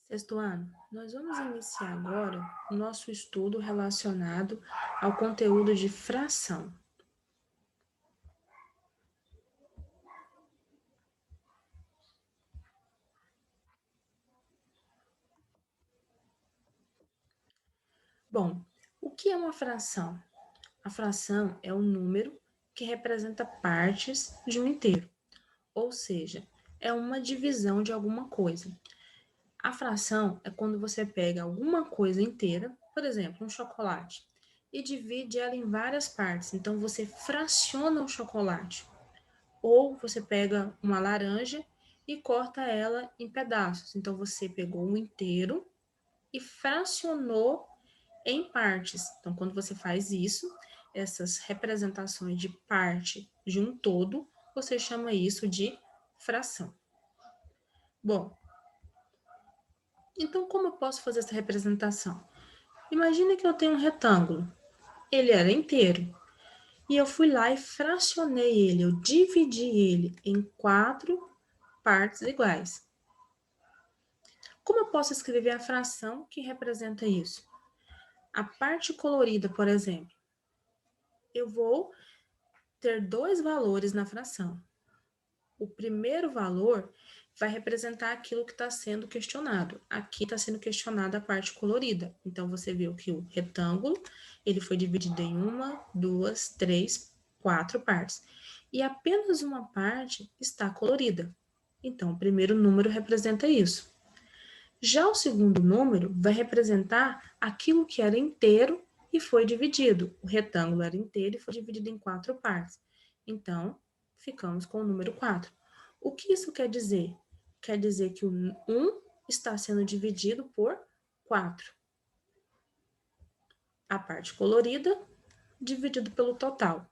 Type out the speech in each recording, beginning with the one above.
Sexto ano, nós vamos iniciar agora o nosso estudo relacionado ao conteúdo de fração. Bom, o que é uma fração? A fração é um número que representa partes de um inteiro, ou seja, é uma divisão de alguma coisa. A fração é quando você pega alguma coisa inteira, por exemplo, um chocolate, e divide ela em várias partes. Então, você fraciona o chocolate. Ou você pega uma laranja e corta ela em pedaços. Então, você pegou um inteiro e fracionou em partes. Então, quando você faz isso, essas representações de parte de um todo, você chama isso de fração. Bom, então como eu posso fazer essa representação? Imagine que eu tenho um retângulo. Ele era inteiro. E eu fui lá e fracionei ele, eu dividi ele em 4 partes iguais. Como eu posso escrever a fração que representa isso? A parte colorida, por exemplo, eu vou ter 2 valores na fração. O primeiro valor vai representar aquilo que está sendo questionado. Aqui está sendo questionada a parte colorida. Então, você viu que o retângulo, ele foi dividido em 1, 2, 3, 4 partes. E apenas uma parte está colorida. Então, o primeiro número representa isso. Já o segundo número vai representar aquilo que era inteiro e foi dividido. O retângulo era inteiro e foi dividido em 4 partes. Então, ficamos com o número 4. O que isso quer dizer? Quer dizer que o 1 está sendo dividido por 4. A parte colorida dividido pelo total.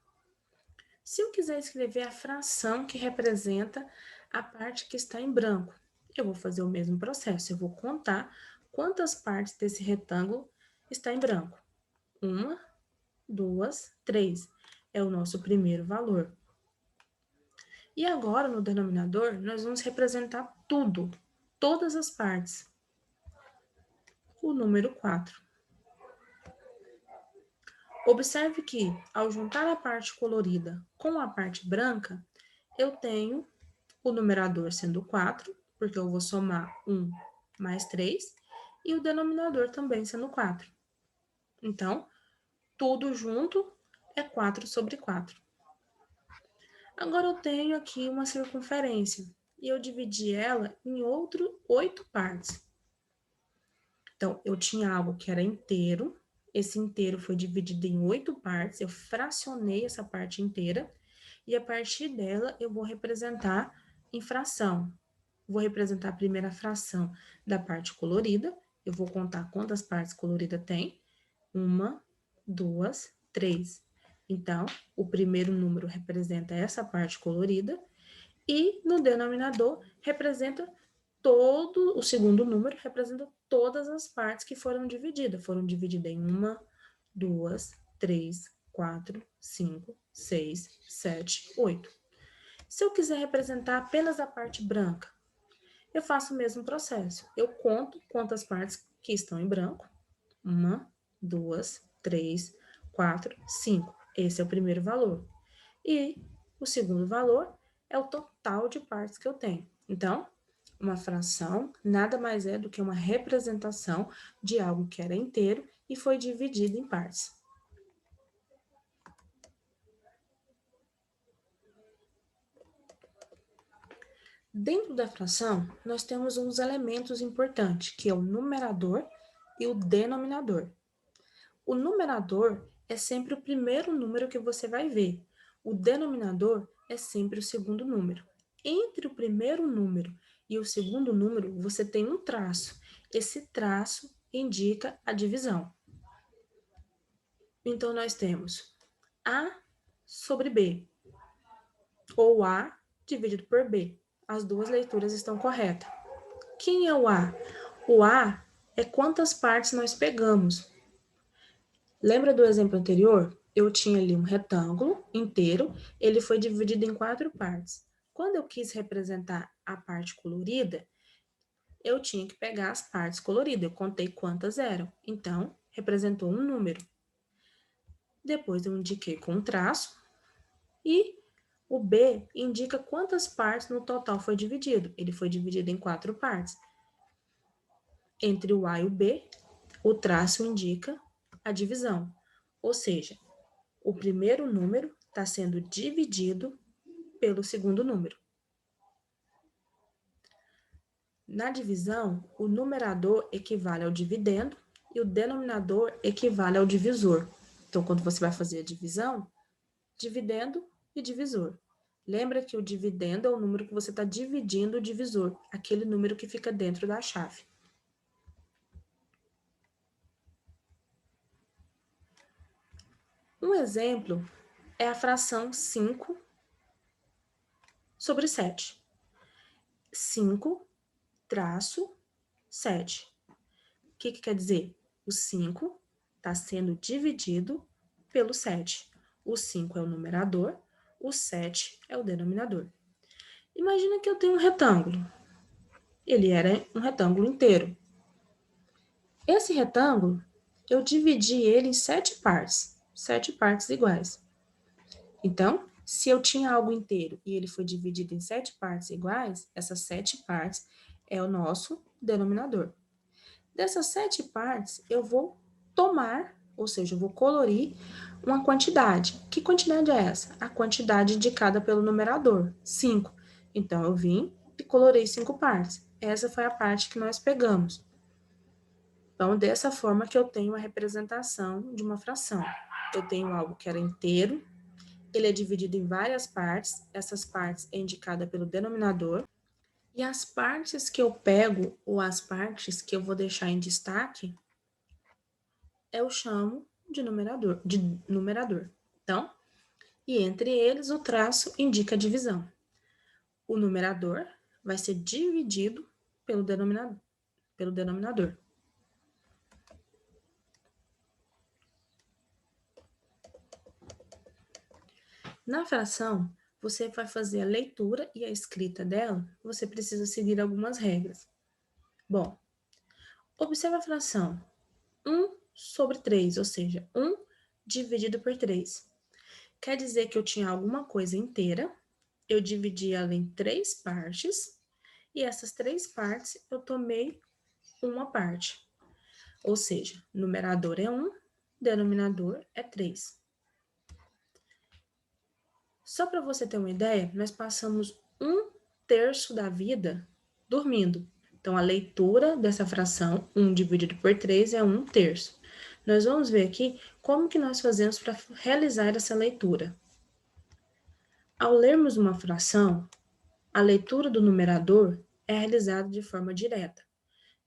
Se eu quiser escrever a fração que representa a parte que está em branco, eu vou fazer o mesmo processo. Eu vou contar quantas partes desse retângulo está em branco. 1, 2, 3. É o nosso primeiro valor. E agora, no denominador, nós vamos representar tudo, todas as partes. O número 4. Observe que, ao juntar a parte colorida com a parte branca, eu tenho o numerador sendo 4, porque eu vou somar 1 mais 3, e o denominador também sendo 4. Então, tudo junto é 4 sobre 4. Agora eu tenho aqui uma circunferência, e eu dividi ela em 8 partes. Então, eu tinha algo que era inteiro, esse inteiro foi dividido em 8 partes, eu fracionei essa parte inteira, e a partir dela eu vou representar em fração. Vou representar a primeira fração da parte colorida, eu vou contar quantas partes coloridas tem. 1, 2, 3. Então, o primeiro número representa essa parte colorida, e no denominador representa todo, o segundo número representa todas as partes que foram divididas. Foram divididas em 1, 2, 3, 4, 5, 6, 7, 8. Se eu quiser representar apenas a parte branca, eu faço o mesmo processo. Eu conto quantas partes que estão em branco. 1, 2, 3, 4, 5. Esse é o primeiro valor. E o segundo valor é o total de partes que eu tenho. Então, uma fração nada mais é do que uma representação de algo que era inteiro e foi dividido em partes. Dentro da fração, nós temos uns elementos importantes, que é o numerador e o denominador. O numerador é sempre o primeiro número que você vai ver. O denominador é sempre o segundo número. Entre o primeiro número e o segundo número, você tem um traço. Esse traço indica a divisão. Então, nós temos A sobre B, ou A dividido por B. As duas leituras estão corretas. Quem é o A? O A é quantas partes nós pegamos. Lembra do exemplo anterior? Eu tinha ali um retângulo inteiro, ele foi dividido em 4 partes. Quando eu quis representar a parte colorida, eu tinha que pegar as partes coloridas. Eu contei quantas eram. Então, representou um número. Depois eu indiquei com um traço. E o B indica quantas partes no total foi dividido. Ele foi dividido em 4 partes. Entre o A e o B, o traço indica a divisão. Ou seja, o primeiro número está sendo dividido pelo segundo número. Na divisão, o numerador equivale ao dividendo e o denominador equivale ao divisor. Então, quando você vai fazer a divisão, dividendo e divisor. Lembra que o dividendo é o número que você está dividindo o divisor, aquele número que fica dentro da chave. Um exemplo é a fração 5 sobre 7. 5 traço 7. O que quer dizer? O 5 está sendo dividido pelo 7. O 5 é o numerador, o 7 é o denominador. Imagina que eu tenho um retângulo. Ele era um retângulo inteiro. Esse retângulo, eu dividi ele em 7 partes iguais. Então, se eu tinha algo inteiro e ele foi dividido em 7 partes iguais, essas 7 partes é o nosso denominador. Dessas 7 partes, eu vou tomar, ou seja, eu vou colorir uma quantidade. Que quantidade é essa? A quantidade indicada pelo numerador, 5. Então, eu vim e colorei 5 partes. Essa foi a parte que nós pegamos. Então, dessa forma que eu tenho a representação de uma fração. Eu tenho algo que era inteiro, ele é dividido em várias partes, essas partes é indicada pelo denominador, e as partes que eu pego, ou as partes que eu vou deixar em destaque, eu chamo de numerador. Então, e entre eles o traço indica a divisão. O numerador vai ser dividido pelo denominador. Na fração, você vai fazer a leitura e a escrita dela, você precisa seguir algumas regras. Bom, observa a fração 1 sobre 3, ou seja, 1 dividido por 3. Quer dizer que eu tinha alguma coisa inteira, eu dividi ela em 3 partes, e essas 3 partes eu tomei uma parte. Ou seja, numerador é 1, denominador é 3. Só para você ter uma ideia, nós passamos 1/3 da vida dormindo. Então, a leitura dessa fração, 1 dividido por 3 é 1/3. Nós vamos ver aqui como que nós fazemos para realizar essa leitura. Ao lermos uma fração, a leitura do numerador é realizada de forma direta.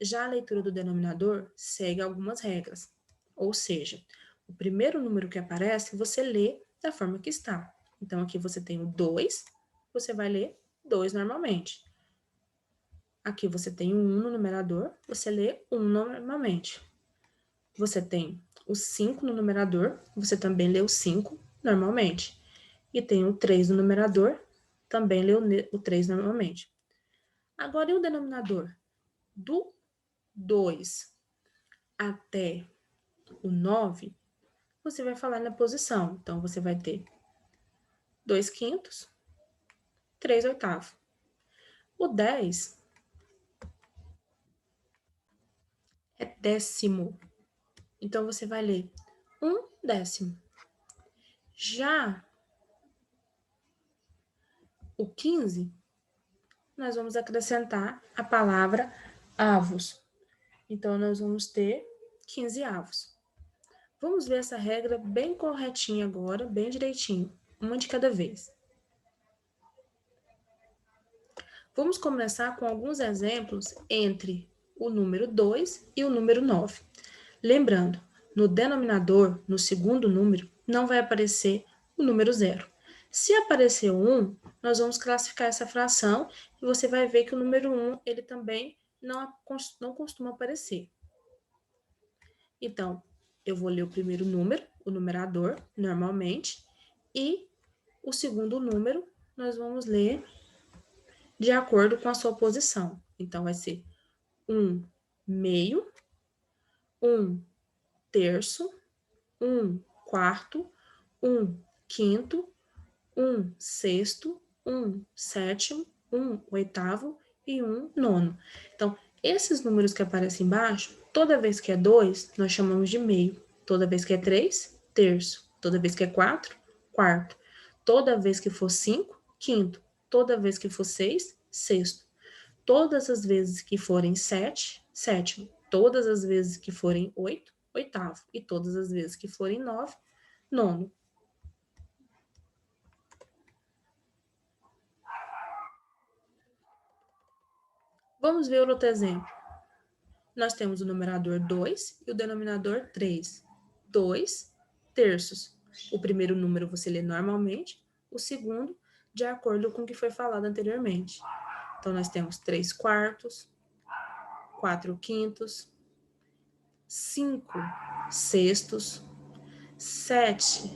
Já a leitura do denominador segue algumas regras. Ou seja, o primeiro número que aparece, você lê da forma que está. Então, aqui você tem o 2, você vai ler 2 normalmente. Aqui você tem o 1 no numerador, você lê 1 normalmente. Você tem o 5 no numerador, você também lê o 5 normalmente. E tem o 3 no numerador, também lê o 3 normalmente. Agora, e o denominador? Do 2 até o 9, você vai falar na posição. Então, você vai ter 2/5, 3/8. O 10 é décimo. Então, você vai ler 1/10. Já o 15, nós vamos acrescentar a palavra avos. Então, nós vamos ter 15 avos. Vamos ver essa regra bem corretinha agora, bem direitinho, uma de cada vez. Vamos começar com alguns exemplos entre o número 2 e o número 9. Lembrando, no denominador, no segundo número, não vai aparecer o número 0. Se aparecer o 1, nós vamos classificar essa fração e você vai ver que o número 1 ele também não costuma aparecer. Então, eu vou ler o primeiro número, o numerador, normalmente, e o segundo número nós vamos ler de acordo com a sua posição. Então, vai ser 1 meio, 1 terço, 1 quarto, 1 quinto, 1 sexto, 1 sétimo, 1 oitavo e 1 nono. Então, esses números que aparecem embaixo, toda vez que é 2, nós chamamos de meio. Toda vez que é 3, terço. Toda vez que é 4, quarto. Toda vez que for 5, quinto. Toda vez que for 6, sexto. Todas as vezes que forem 7, sétimo. Todas as vezes que forem 8, oitavo. E todas as vezes que forem 9, nono. Vamos ver outro exemplo. Nós temos o numerador 2 e o denominador 3. 2 terços. O primeiro número você lê normalmente, o segundo, de acordo com o que foi falado anteriormente. Então, nós temos 3 quartos, 4 quintos, 5 sextos, 6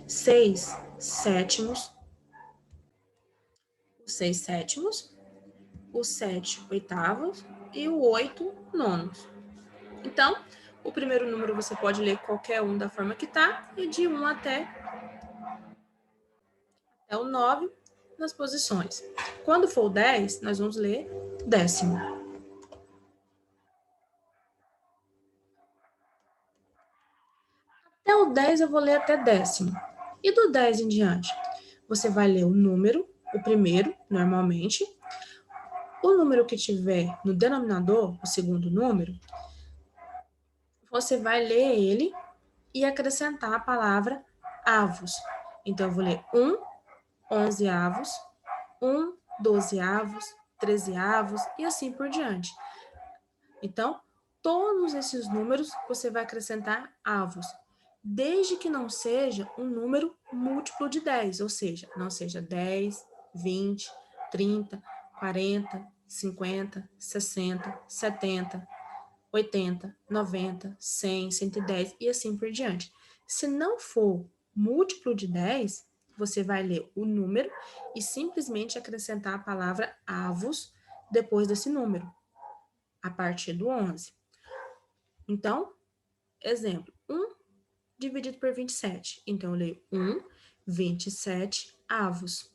sétimos, os 6 sétimos, os 7 oitavos e o 8 nonos. Então, o primeiro número você pode ler qualquer um da forma que está, e de 1 até o 9 nas posições. Quando for o 10, nós vamos ler décimo. Até o 10 eu vou ler até décimo. E do 10 em diante? Você vai ler o número, o primeiro, normalmente. O número que tiver no denominador, o segundo número, você vai ler ele e acrescentar a palavra avos. Então, eu vou ler 1 onzeavos, 1 dozeavos, 13avos e assim por diante. Então, todos esses números você vai acrescentar avos, desde que não seja um número múltiplo de 10, ou seja, não seja 10, 20, 30, 40, 50, 60, 70, 80, 90, 100, 110 e assim por diante. Se não for múltiplo de 10, você vai ler o número e simplesmente acrescentar a palavra avos depois desse número, a partir do 11. Então, exemplo, 1 dividido por 27. Então, eu leio 1, 27 avos.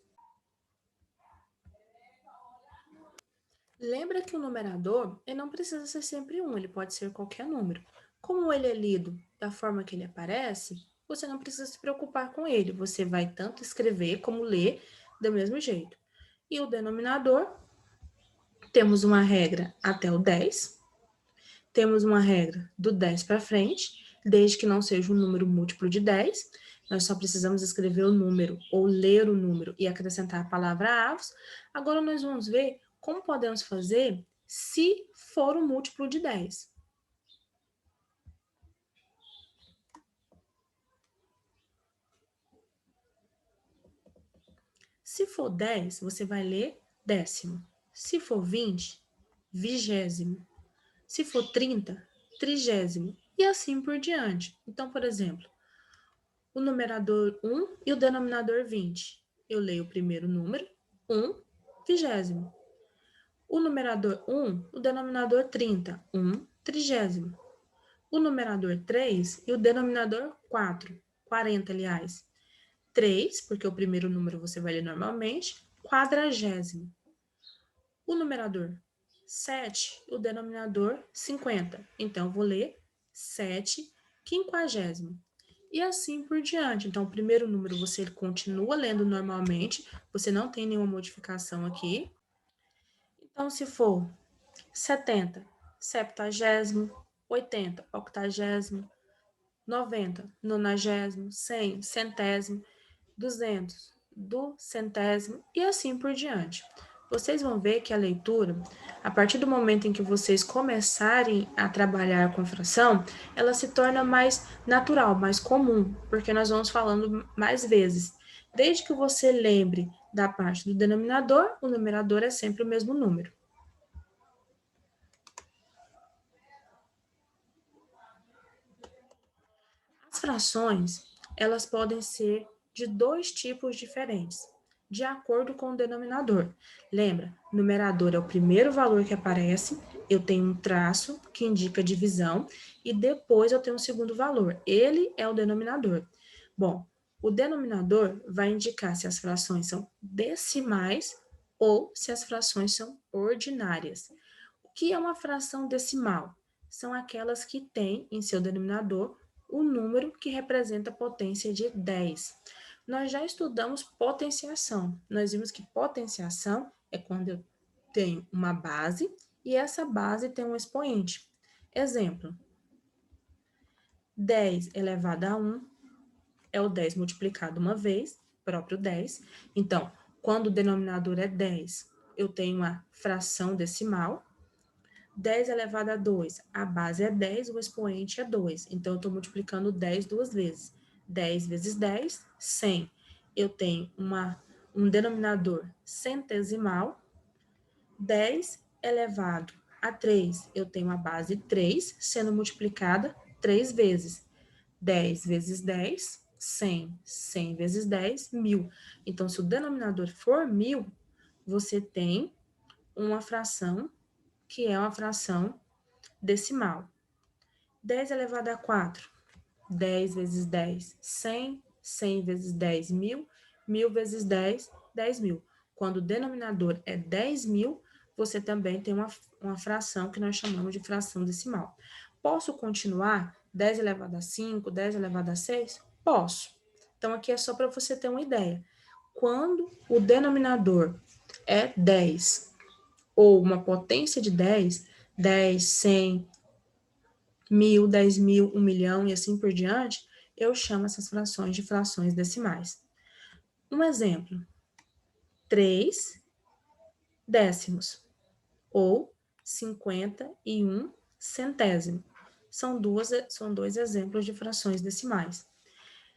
Lembra que o numerador ele não precisa ser sempre 1, ele pode ser qualquer número. Como ele é lido da forma que ele aparece, você não precisa se preocupar com ele. Você vai tanto escrever como ler do mesmo jeito. E o denominador, temos uma regra até o 10, temos uma regra do 10 para frente, desde que não seja um número múltiplo de 10. Nós só precisamos escrever o número ou ler o número e acrescentar a palavra avos. Agora nós vamos ver como podemos fazer se for um múltiplo de 10. Se for 10, você vai ler décimo. Se for 20, vigésimo. Se for 30, trigésimo. E assim por diante. Então, por exemplo, o numerador 1 e o denominador 20. Eu leio o primeiro número, 1, vigésimo. O numerador 1, o denominador 30, 1, trigésimo. O numerador 3 e o denominador 4, 40, aliás. 3, porque o primeiro número você vai ler normalmente, quadragésimo. O numerador 7, o denominador 50. Então, eu vou ler 7, quinquagésimo. E assim por diante. Então, o primeiro número você continua lendo normalmente, você não tem nenhuma modificação aqui. Então, se for 70, septagésimo, 80, octagésimo, 90, nonagésimo, 100, centésimo, 200, do centésimo e assim por diante. Vocês vão ver que a leitura, a partir do momento em que vocês começarem a trabalhar com fração, ela se torna mais natural, mais comum, porque nós vamos falando mais vezes. Desde que você lembre da parte do denominador, o numerador é sempre o mesmo número. As frações, elas podem ser de dois tipos diferentes. de acordo com o denominador. Lembra, numerador é o primeiro valor que aparece, eu tenho um traço que indica divisão e depois eu tenho um segundo valor. Ele é o denominador. Bom, o denominador vai indicar se as frações são decimais ou se as frações são ordinárias. O que é uma fração decimal? São aquelas que têm em seu denominador o número que representa a potência de 10. Nós já estudamos potenciação. Nós vimos que potenciação é quando eu tenho uma base e essa base tem um expoente. Exemplo, 10 elevado a 1 é o 10 multiplicado uma vez, próprio 10. Então, quando o denominador é 10, eu tenho uma fração decimal. 10 elevado a 2, a base é 10, o expoente é 2. Então, eu estou multiplicando 10 duas vezes. 10 vezes 10, 100. Eu tenho um denominador centesimal. 10 elevado a 3, eu tenho a base 3 sendo multiplicada 3 vezes. 10 vezes 10, 100. 100 vezes 10, 1000. Então, se o denominador for 1000, você tem uma fração que é uma fração decimal. 10 elevado a 4, 10 vezes 10, 100. 100 vezes 10, 1000. 1000 vezes 10, 10.000. Quando o denominador é 10.000, você também tem uma fração que nós chamamos de fração decimal. Posso continuar? 10 elevado a 5, 10 elevado a 6? Posso. Então, aqui é só para você ter uma ideia. Quando o denominador é 10 ou uma potência de 10, 10, 100, 1000, 10.000, 1 milhão e assim por diante, eu chamo essas frações de frações decimais. Um exemplo, 3 décimos ou 51 centésimo. São dois exemplos de frações decimais.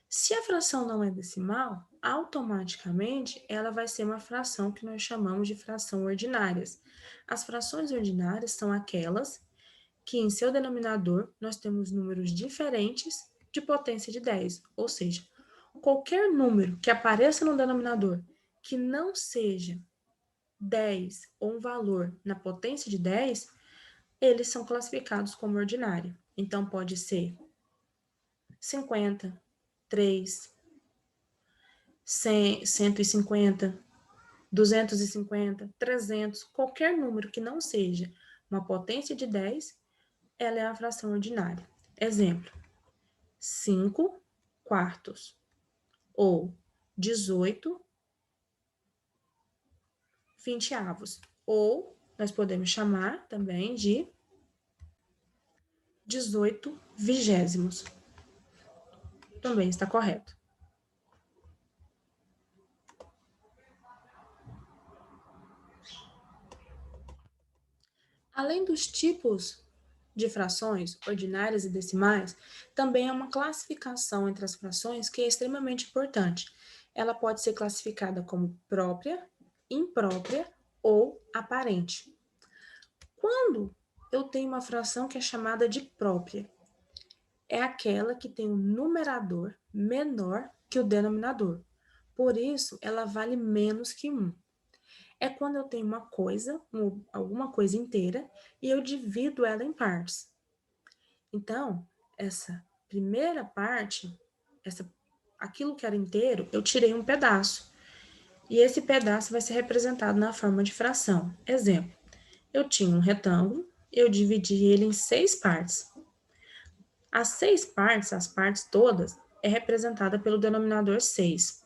Se a fração não é decimal, automaticamente ela vai ser uma fração que nós chamamos de fração ordinárias. As frações ordinárias são aquelas que em seu denominador nós temos números diferentes de potência de 10, ou seja, qualquer número que apareça no denominador que não seja 10 ou um valor na potência de 10, eles são classificados como ordinário. Então, pode ser 50, 3, 100, 150, 250, 300, qualquer número que não seja uma potência de 10, ela é a fração ordinária. Exemplo, 5 quartos ou 18 vinteavos. Ou nós podemos chamar também de 18 vigésimos. Também está correto. Além dos tipos de frações ordinárias e decimais, também há uma classificação entre as frações que é extremamente importante. Ela pode ser classificada como própria, imprópria ou aparente. Quando eu tenho uma fração que é chamada de própria, é aquela que tem um numerador menor que o denominador. Por isso, ela vale menos que 1. É quando eu tenho uma coisa, alguma coisa inteira, e eu divido ela em partes. Então, essa primeira parte, aquilo que era inteiro, eu tirei um pedaço. E esse pedaço vai ser representado na forma de fração. Exemplo, eu tinha um retângulo, eu dividi ele em 6 partes. As 6 partes, as partes todas, é representada pelo denominador 6.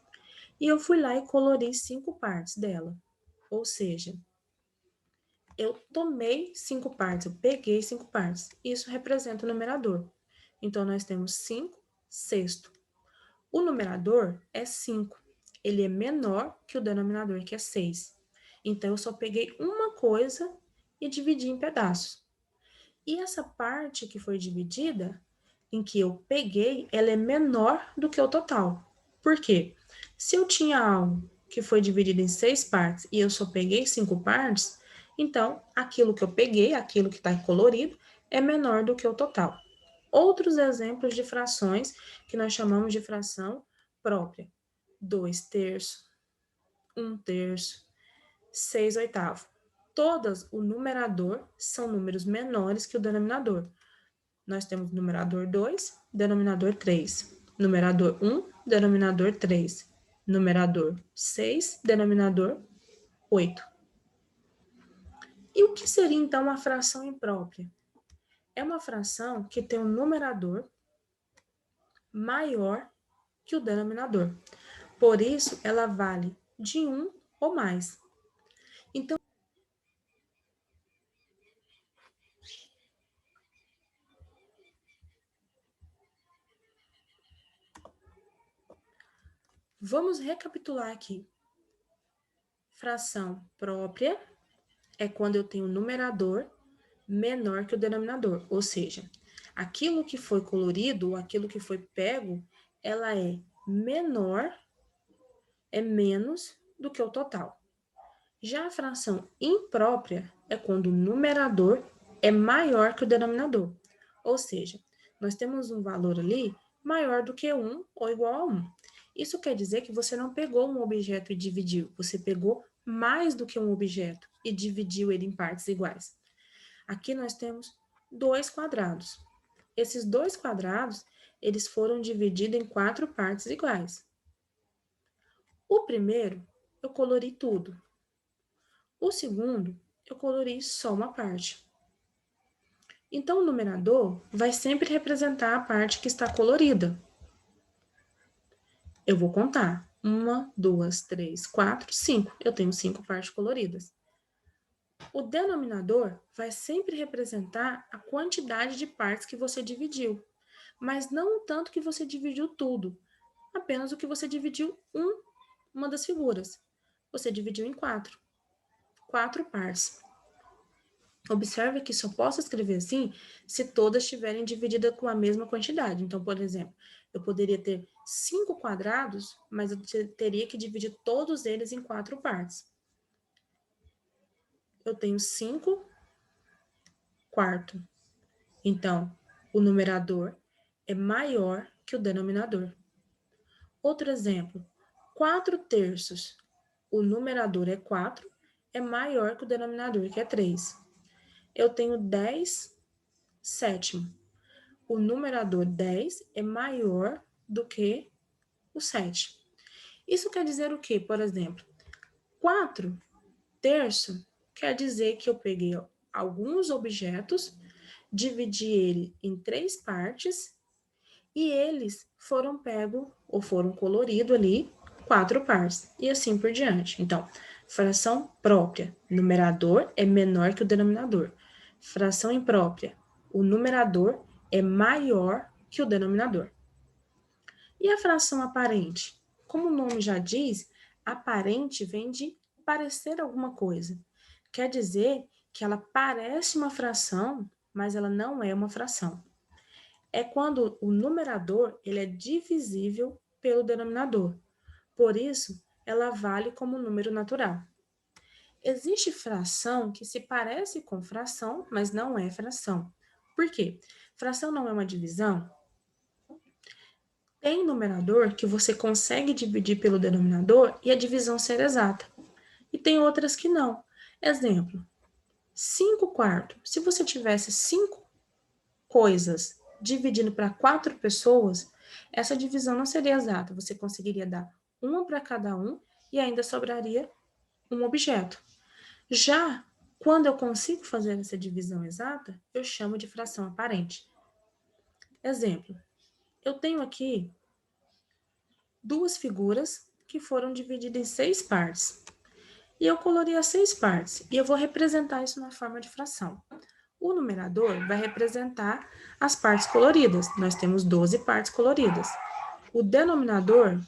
E eu fui lá e colori 5 partes dela. Ou seja, eu tomei 5 partes, eu peguei 5 partes. Isso representa o numerador. Então, nós temos 5 sexto. O numerador é 5. Ele é menor que o denominador, que é 6. Então, eu só peguei uma coisa e dividi em pedaços. E essa parte que foi dividida, em que eu peguei, ela é menor do que o total. Por quê? Se eu tinha algo que foi dividido em 6 partes e eu só peguei 5 partes, então aquilo que eu peguei, aquilo que está colorido, é menor do que o total. Outros exemplos de frações que nós chamamos de fração própria: 2 terços, 1/3, 6/8. Todas, o numerador são números menores que o denominador. Nós temos numerador 2, denominador 3. Numerador 1, denominador 3. Numerador 6, denominador 8. E o que seria, então, uma fração imprópria? É uma fração que tem um numerador maior que o denominador. Por isso, ela vale de 1 ou mais. Então, vamos recapitular aqui. Fração própria é quando eu tenho um numerador menor que o denominador, ou seja, aquilo que foi colorido, aquilo que foi pego, ela é menor, é menos do que o total. Já a fração imprópria é quando o numerador é maior que o denominador, ou seja, nós temos um valor ali maior do que 1 ou igual a 1. Isso quer dizer que você não pegou um objeto e dividiu, você pegou mais do que um objeto e dividiu ele em partes iguais. Aqui nós temos 2 quadrados. Esses 2 quadrados, eles foram divididos em 4 partes iguais. O primeiro, eu colori tudo. O segundo, eu colori só uma parte. Então, o numerador vai sempre representar a parte que está colorida. Eu vou contar. 1, 2, 3, 4, 5. Eu tenho 5 partes coloridas. O denominador vai sempre representar a quantidade de partes que você dividiu, mas não o tanto que você dividiu tudo, apenas o que você dividiu uma das figuras. Você dividiu em 4 partes. Observe que só posso escrever assim se todas estiverem divididas com a mesma quantidade. Então, por exemplo, eu poderia ter 5 quadrados, mas eu teria que dividir todos eles em 4 partes. Eu tenho 5 quartos. Então, o numerador é maior que o denominador. Outro exemplo, 4/3. O numerador é 4, é maior que o denominador, que é 3. Eu tenho 10/7. O numerador 10 é maior do que o 7. Isso quer dizer o quê? Por exemplo, 4/3 quer dizer que eu peguei alguns objetos, dividi ele em 3 partes e eles foram pegos ou foram coloridos ali 4 partes e assim por diante. Então, fração própria, numerador é menor que o denominador. Fração imprópria, o numerador é maior que o denominador. E a fração aparente? Como o nome já diz, aparente vem de parecer alguma coisa. Quer dizer que ela parece uma fração, mas ela não é uma fração. É quando o numerador ele é divisível pelo denominador. Por isso, ela vale como número natural. Existe fração que se parece com fração, mas não é fração. Por quê? Fração não é uma divisão? Tem numerador que você consegue dividir pelo denominador e a divisão ser exata. E tem outras que não. Exemplo, 5 quartos. Se você tivesse 5 coisas dividindo para 4 pessoas, essa divisão não seria exata. Você conseguiria dar uma para cada um e ainda sobraria um objeto. Já quando eu consigo fazer essa divisão exata, eu chamo de fração aparente. Exemplo, eu tenho aqui 2 figuras que foram divididas em 6 partes. E eu colori as 6 partes, e eu vou representar isso na forma de fração. O numerador vai representar as partes coloridas. Nós temos 12 partes coloridas. O denominador,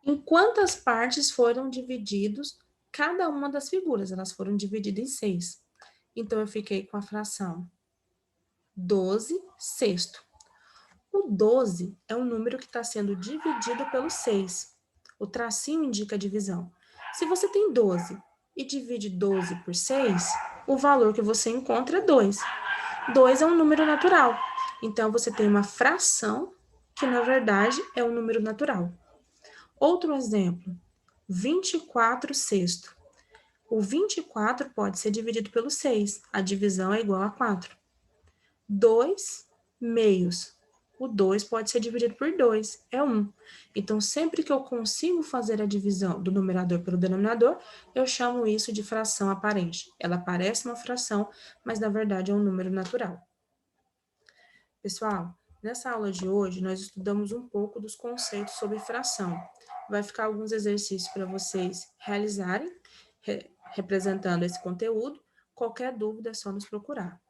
em quantas partes foram divididos cada uma das figuras? Elas foram divididas em 6. Então, eu fiquei com a fração 12/6. O 12 é um número que está sendo dividido pelo 6. O tracinho indica a divisão. Se você tem 12 e divide 12 por 6, o valor que você encontra é 2. 2 é um número natural. Então, você tem uma fração que, na verdade, é um número natural. Outro exemplo, 24 sexto. O 24 pode ser dividido pelo 6. A divisão é igual a 4. 2 meios. O 2 pode ser dividido por 2, é 1. Então, sempre que eu consigo fazer a divisão do numerador pelo denominador, eu chamo isso de fração aparente. Ela parece uma fração, mas na verdade é um número natural. Pessoal, nessa aula de hoje, nós estudamos um pouco dos conceitos sobre fração. Vai ficar alguns exercícios para vocês realizarem, representando esse conteúdo. Qualquer dúvida é só nos procurar.